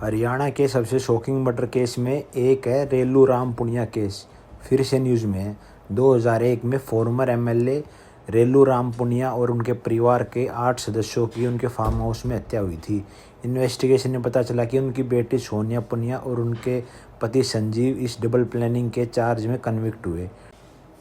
हरियाणा के सबसे shocking murder case में एक है रेलू राम पुनिया केस। फिर से न्यूज़ में है। 2001 में फॉर्मर एमएलए रेलू राम पुनिया और उनके परिवार के 8 सदस्यों की उनके फार्म हाउस में हत्या हुई थी। इन्वेस्टिगेशन में पता चला कि उनकी बेटी सोनिया पुनिया और उनके पति संजीव इस डबल प्लानिंग के चार्ज में कन्विक्ट हुए।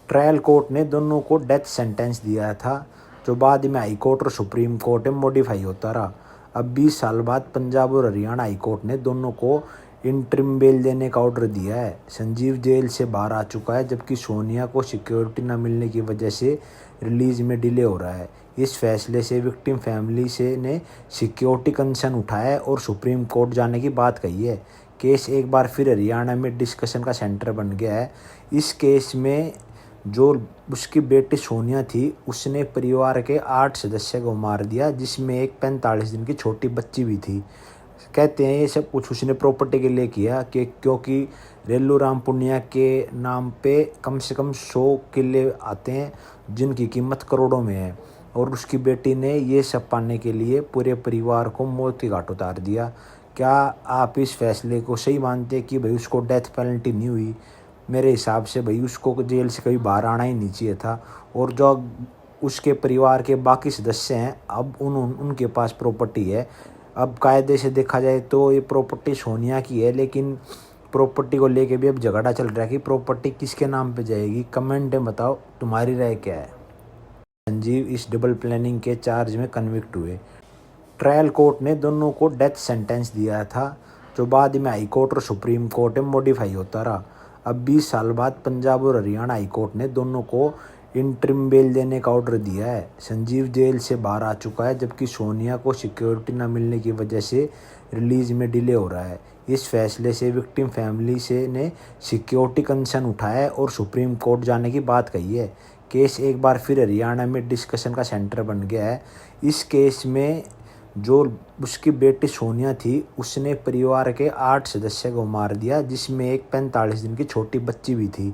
ट्रायल कोर्ट ने दोनों को डेथ सेंटेंस दिया था, जो बाद में हाई कोर्ट और सुप्रीम कोर्ट में मॉडिफाई होता रहा। अब 20 साल बाद पंजाब और हरियाणा हाई कोर्ट ने दोनों को इंटरिम बेल देने का ऑर्डर दिया है। संजीव जेल से बाहर आ चुका है, जबकि सोनिया को सिक्योरिटी न मिलने की वजह से रिलीज में डिले हो रहा है। इस फैसले से विक्टिम फैमिली से ने सिक्योरिटी कंसर्न उठाया है और सुप्रीम कोर्ट जाने की बात कही है। केस एक बार फिर हरियाणा में डिस्कशन का सेंटर बन गया है। इस केस में जो उसकी बेटी सोनिया थी, उसने परिवार के 8 सदस्य को मार दिया, जिसमें एक 45 दिन की छोटी बच्ची भी थी। कहते हैं ये सब कुछ उसने प्रॉपर्टी के लिए किया क्योंकि रेलू राम पुनिया के नाम पे कम से कम 100 किले आते हैं, जिनकी कीमत करोड़ों में है। और उसकी बेटी ने ये सब पाने के लिए पूरे परिवार को मौत के घाट उतार दिया। क्या आप इस फैसले को सही मानते कि भाई उसको डेथ पेनल्टी नहीं हुई? मेरे हिसाब से भाई उसको जेल से कभी बाहर आना ही नहीं चाहिए था। और जो उसके परिवार के बाकी सदस्य हैं, अब उनके पास प्रॉपर्टी है। अब कायदे से देखा जाए तो ये प्रॉपर्टी सोनिया की है, लेकिन प्रॉपर्टी को लेके भी अब झगड़ा चल रहा है कि प्रॉपर्टी किसके नाम पे जाएगी। कमेंट में बताओ तुम्हारी राय क्या है। संजीव इस डबल प्लानिंग के चार्ज में कन्विक्ट हुए। ट्रायल कोर्ट ने दोनों को डेथ सेंटेंस दिया था, जो बाद में हाई कोर्ट और सुप्रीम कोर्ट में मॉडिफाई होता रहा। अब 20 साल बाद पंजाब और हरियाणा हाई कोर्ट ने दोनों को इंटरिम बेल देने का ऑर्डर दिया है। संजीव जेल से बाहर आ चुका है, जबकि सोनिया को सिक्योरिटी न मिलने की वजह से रिलीज में डिले हो रहा है। इस फैसले से विक्टिम फैमिली से ने सिक्योरिटी कंसर्न उठाया है और सुप्रीम कोर्ट जाने की बात कही है। केस एक बार फिर हरियाणा में डिस्कशन का सेंटर बन गया है। इस केस में जो उसकी बेटी सोनिया थी, उसने परिवार के 8 सदस्य को मार दिया, जिसमें एक 45 दिन की छोटी बच्ची भी थी।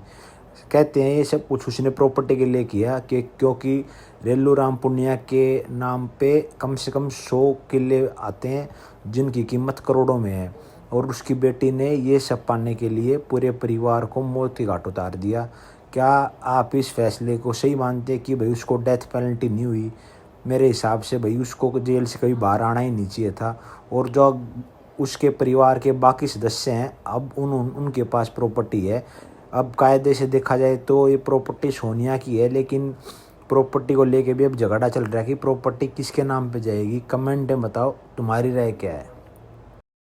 कहते हैं ये सब कुछ उसने प्रॉपर्टी के लिए किया क्योंकि रेलू राम पुनिया के नाम पे कम से कम 100 किले आते हैं, जिनकी कीमत करोड़ों में है। और उसकी बेटी ने ये सब पाने के लिए पूरे परिवार को मौत के घाट उतार दिया। क्या आप इस फैसले को सही मानते कि भाई उसको डेथ पेनल्टी नहीं हुई? मेरे हिसाब से भाई उसको जेल से कभी बाहर आना ही नहीं चाहिए था। और जो उसके परिवार के बाकी सदस्य हैं, अब उनके पास प्रॉपर्टी है। अब कायदे से देखा जाए तो ये प्रॉपर्टी सोनिया की है, लेकिन प्रॉपर्टी को लेके भी अब झगड़ा चल रहा है कि प्रॉपर्टी किसके नाम पे जाएगी। कमेंट में बताओ तुम्हारी राय क्या है।